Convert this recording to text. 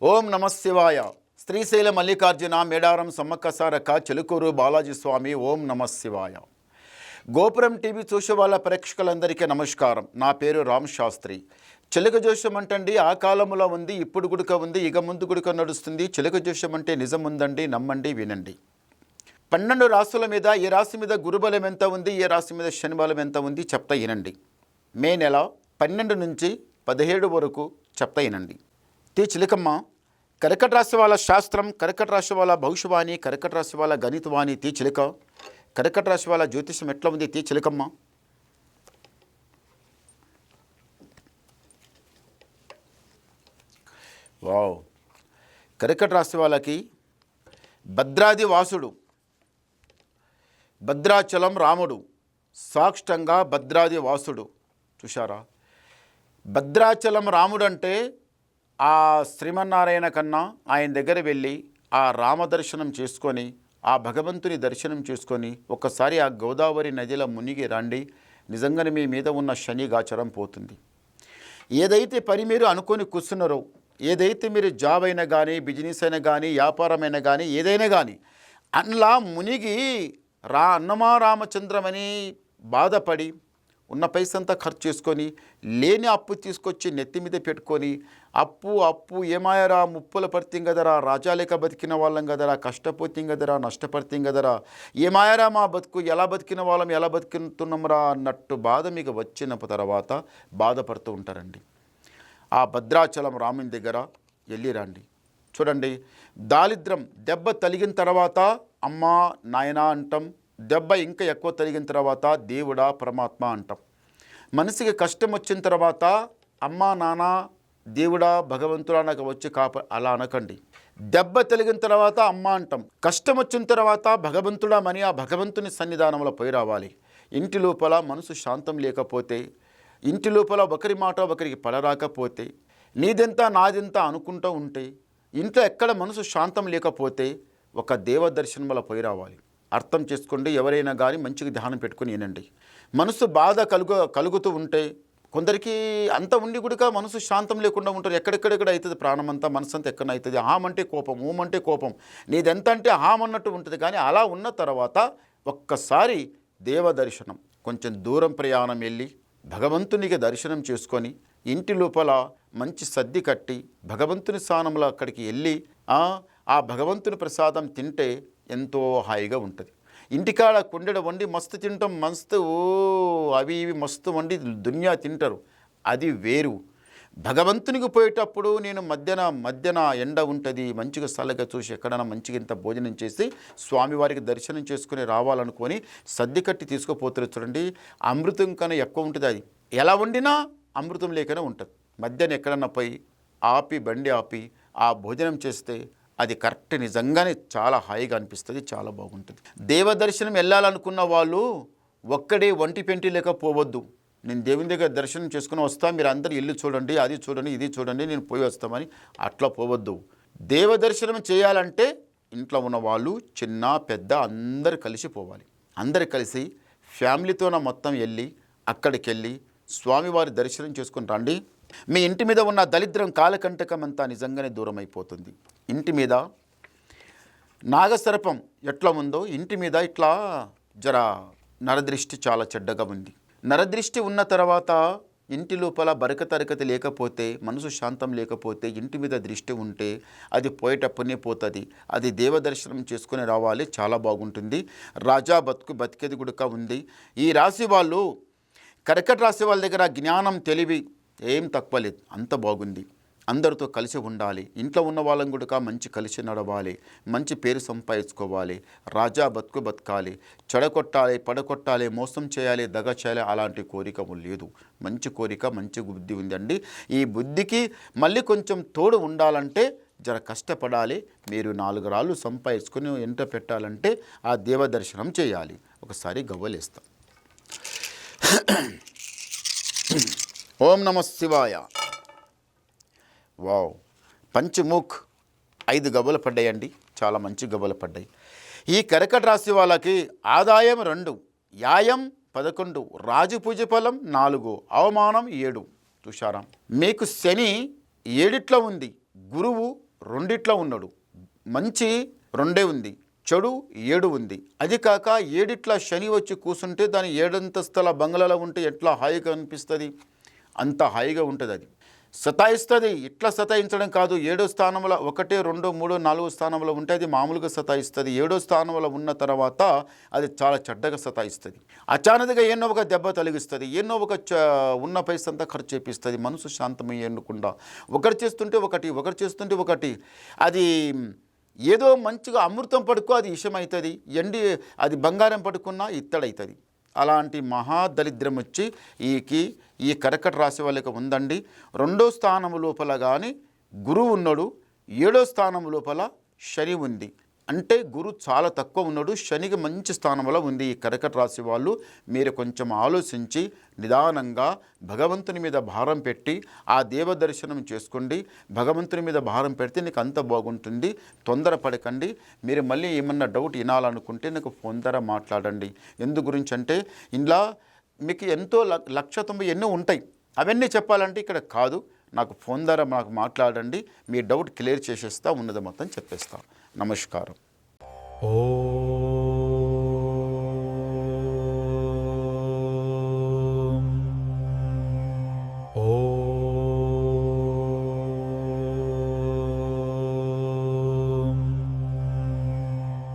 ఓం నమ శివాయ. శ్రీశైల మల్లికార్జున మేడారం సమ్మక్క సారక్క చెలుకూరు బాలాజీ స్వామి. ఓం నమ శివాయ. గోపురం టీవీ చూసే వాళ్ళ ప్రేక్షకులందరికీ నమస్కారం. నా పేరు రామ్ శాస్త్రి. చిలక జోషం అంటండి ఆ కాలంలో ఉంది, ఇప్పుడు గుడుక ఉంది, ఇక ముందు గుడుక నడుస్తుంది. చిలక జోషం అంటే నిజం ఉందండి, నమ్మండి, వినండి. 12 రాశుల మీద ఏ రాశి మీద గురుబలం ఎంత ఉంది, ఏ రాశి మీద శనిబలం ఎంత ఉంది చెప్తా వినండి. మే నెల 12 నుంచి 17 వరకు చెప్తా వినండి. చిలకమ్మ, కర్కట రాశి వాళ్ళ శాస్త్రం, కర్కట రాశి వాళ్ళ భవిష్యవాణి, కర్కట రాశి వాళ్ళ గణితవాణి. చిలక, కర్కట రాశి వాళ్ళ జ్యోతిషం ఎట్లా ఉంది చిలకమ్మ? వావ్. కర్కట రాశి వాళ్ళకి భద్రాది వాసుడు, భద్రాచలం రాముడు, సాక్షంగా భద్రాది వాసుడు. చూశారా? భద్రాచలం రాముడు అంటే ఆ శ్రీమన్నారాయణ కన్నా ఆయన దగ్గర వెళ్ళి ఆ రామ దర్శనం చేసుకొని, ఆ భగవంతుని దర్శనం చేసుకొని ఒక్కసారి ఆ గోదావరి నదిలో మునిగి రండి. నిజంగానే మీ మీద ఉన్న శని గాచరం పోతుంది. ఏదైతే పని మీరు అనుకొని కూర్చున్నారో, ఏదైతే మీరు జాబ్ అయినా కానీ, బిజినెస్ అయినా కానీ, వ్యాపారమైనా కానీ, ఏదైనా కానీ అందులో మునిగి అన్నమా రామచంద్రమని బాధపడి ఉన్న పైసంతా ఖర్చు చేసుకొని, లేని అప్పు తీసుకొచ్చి నెత్తి మీద పెట్టుకొని, అప్పు ఏమాయరా, ముప్పుల పడితే కదరా, రాజాలేక బతికిన వాళ్ళం కదరా, కష్టపోతాం కదరా, నష్టపడితే కదరా, ఏమాయరా మా బతుకు, ఎలా బతికిన వాళ్ళం, ఎలా బతుకుతున్నాంరా అన్నట్టు బాధ మీకు వచ్చిన తర్వాత బాధపడుతూ ఉంటారండి. ఆ భద్రాచలం రాముని దగ్గర వెళ్ళి రండి. చూడండి, దారిద్రం దెబ్బ తలిగిన తర్వాత అమ్మా నాయన అంటాం, దెబ్బ ఇంకా ఎక్కువ తరిగిన తర్వాత దేవుడా పరమాత్మ అంటాం. మనిషికి కష్టం వచ్చిన తర్వాత అమ్మా నాన్న దేవుడా భగవంతుడా నాకు వచ్చి అలా అనకండి. దెబ్బ తలిగిన తర్వాత అమ్మ అంటాం. కష్టం వచ్చిన తర్వాత భగవంతుడా అని ఆ భగవంతుని సన్నిధానంలో పోయి రావాలి. ఇంటి లోపల మనసు శాంతం లేకపోతే, ఇంటి లోపల ఒకరి మాట ఒకరికి పడరాకపోతే, నీదెంత నాదెంత అనుకుంటూ ఉంటే, ఇంట్లో ఎక్కడ మనసు శాంతం లేకపోతే ఒక దేవ దర్శనం పోయి రావాలి. అర్థం చేసుకోండి. ఎవరైనా కానీ మంచిగా ధ్యానం పెట్టుకుని వినండి. మనసు బాధ కలుగుతూ ఉంటే, కొందరికి అంత ఉండి కూడా మనసు శాంతం లేకుండా ఉంటారు. ఎక్కడెక్కడెక్కడ అవుతుంది ప్రాణం అంతా, మనసు అంతా ఎక్కడ అవుతుంది. హామంటే కోపం, ఊమంటే కోపం, నీదెంత అంటే హామన్నట్టు ఉంటుంది. కానీ అలా ఉన్న తర్వాత ఒక్కసారి దేవ దర్శనం, కొంచెం దూరం ప్రయాణం వెళ్ళి భగవంతునికి దర్శనం చేసుకొని, ఇంటి లోపల మంచి సద్ది కట్టి భగవంతుని స్థానంలో అక్కడికి వెళ్ళి ఆ భగవంతుని ప్రసాదం తింటే ఎంతో హాయిగా ఉంటుంది. ఇంటికాడ కుండెడ వండి మస్తు తింటాం, మస్తు అవి ఇవి మస్తు వండి దునియా తింటారు, అది వేరు. భగవంతునికి పోయేటప్పుడు నేను మధ్యన ఎండ ఉంటుంది, మంచిగా సలగా చూసి ఎక్కడైనా మంచిగా ఇంత భోజనం చేసి స్వామివారికి దర్శనం చేసుకుని రావాలనుకొని సద్ది కట్టి తీసుకుపోతారు. చూడండి, అమృతం కన్నా ఎక్కువ ఉంటుంది. అది ఎలా వండినా అమృతం లేకనే ఉంటుంది. మధ్యాహ్నం ఎక్కడన్నా పోయి బండి ఆపి ఆ భోజనం చేస్తే అది కరెక్ట్, నిజంగానే చాలా హాయిగా అనిపిస్తుంది, చాలా బాగుంటుంది. దేవదర్శనం వెళ్ళాలనుకున్న వాళ్ళు ఒక్కడే ఒంటి పెంటి లేక పోవద్దు. నేను దేవుని దగ్గర దర్శనం చేసుకుని వస్తా, మీరు అందరూ ఇల్లు చూడండి, అది చూడండి, ఇది చూడండి, నేను పోయి వస్తామని అట్లా పోవద్దు. దేవదర్శనం చేయాలంటే ఇంట్లో ఉన్న వాళ్ళు చిన్న పెద్ద అందరు కలిసి పోవాలి. అందరు కలిసి ఫ్యామిలీతోన మొత్తం వెళ్ళి అక్కడికి వెళ్ళి స్వామివారి దర్శనం చేసుకుని రండి. మీ ఇంటి మీద ఉన్న దరిద్రం కాలకంటకం అంతా నిజంగానే దూరం అయిపోతుంది. ఇంటి మీద నాగసర్పం ఎట్లా ఉందో, ఇంటి మీద ఇట్లా నరదృష్టి చాలా చెడ్డగా ఉంది. నరదృష్టి ఉన్న తర్వాత ఇంటి లోపల బరకతరకతి లేకపోతే, మనసు శాంతం లేకపోతే, ఇంటి మీద దృష్టి ఉంటే అది పోయేటప్పుడే పోతుంది. అది దేవదర్శనం చేసుకుని రావాలి, చాలా బాగుంటుంది. రాజా బతికేది కూడా ఉంది. ఈ రాశి వాళ్ళు, కర్కట రాశి వాళ్ళ దగ్గర జ్ఞానం తెలివి ఏం తక్కువ లేదు, అంత బాగుంది. అందరితో కలిసి ఉండాలి. ఇంట్లో ఉన్న వాళ్ళని కూడా మంచి కలిసి నడవాలి, మంచి పేరు సంపాదించుకోవాలి, రాజా బతకాలి, చెడగొట్టాలి, పడగొట్టాలి, మోసం చేయాలి, దగ చేయాలి, అలాంటి కోరిక లేదు. మంచి కోరిక, మంచి బుద్ధి ఉందండి. ఈ బుద్ధికి మళ్ళీ కొంచెం తోడు ఉండాలంటే కష్టపడాలి. మీరు 4 రాళ్ళు సంపాదించుకొని ఎంట పెట్టాలంటే ఆ దేవ దర్శనం చేయాలి. ఒకసారి గవ్వలేస్తాం. ఓం నమ శివాయ. వావ్. పంచముఖ్ 5 గవ్వలు పడ్డాయండి, చాలా మంచి గవ్వలు పడ్డాయి. ఈ కర్కట రాశి వాళ్ళకి ఆదాయం 2, యాయం 11, రాజపూజ ఫలం 4, అవమానం 7. చూశారా? మీకు శని 7 ఉంది, గురువు రెండిట్లో ఉన్నాడు. మంచి 2 ఉంది, చెడు 7 ఉంది. అది కాక 7 శని వచ్చి కూర్చుంటే దాని 7 అంతస్తుల బంగ్లాలో ఉంటే ఎట్లా హాయిగా అనిపిస్తుంది, అంత హాయిగా ఉంటుంది. అది సతాయిస్తుంది. ఇట్లా సతాయించడం కాదు, 7వ స్థానంలో 1, 2, 3, 4 స్థానంలో ఉంటే అది మామూలుగా సతాయిస్తుంది. 7వ స్థానంలో ఉన్న తర్వాత అది చాలా చెడ్డగా సతాయిస్తుంది. అచానకగా ఎన్నో ఒక దెబ్బ తొలగిస్తుంది, ఎన్నో ఒక ఉన్న పైసా అంతా ఖర్చు చేపిస్తుంది. మనసు శాంతం ఎన్నుకుండా ఒకరు చేస్తుంటే ఒకటి అది ఏదో మంచిగా అమృతం పడుకో అది విషం అవుతుంది, అది బంగారం పడుకున్నా ఇత్తడవుతుంది. అలాంటి మహాదరిద్రం వచ్చి ఈ కర్కట రాశి వాళ్ళకి ఉందండి. 2వ స్థానం లోపల కానీ గురువు ఉన్నాడు, 7వ స్థానం లోపల శని ఉంది. అంటే గురు చాలా తక్కువ ఉన్నాడు, శనికి మంచి స్థానంలో ఉంది. ఈ కర్కట రాశి వాళ్ళు మీరు కొంచెం ఆలోచించి నిదానంగా భగవంతుని మీద భారం పెట్టి ఆ దేవ దర్శనం చేసుకోండి. భగవంతుని మీద భారం పెడితే నీకు అంత బాగుంటుంది. తొందరపడకండి. మీరు మళ్ళీ ఏమన్నా డౌట్ వినాలనుకుంటే నాకు ఫోన్ ద్వారా మాట్లాడండి. ఎందు గురించి అంటే ఇంట్లో మీకు ఎంతో 1,90,000 ఎన్నో ఉంటాయి, అవన్నీ చెప్పాలంటే ఇక్కడ కాదు. నాకు ఫోన్ ద్వారా నాకు మాట్లాడండి, మీ డౌట్ క్లియర్ చేసేస్తా, ఉన్నది మొత్తం చెప్పేస్తా. నమస్కారం. ఓం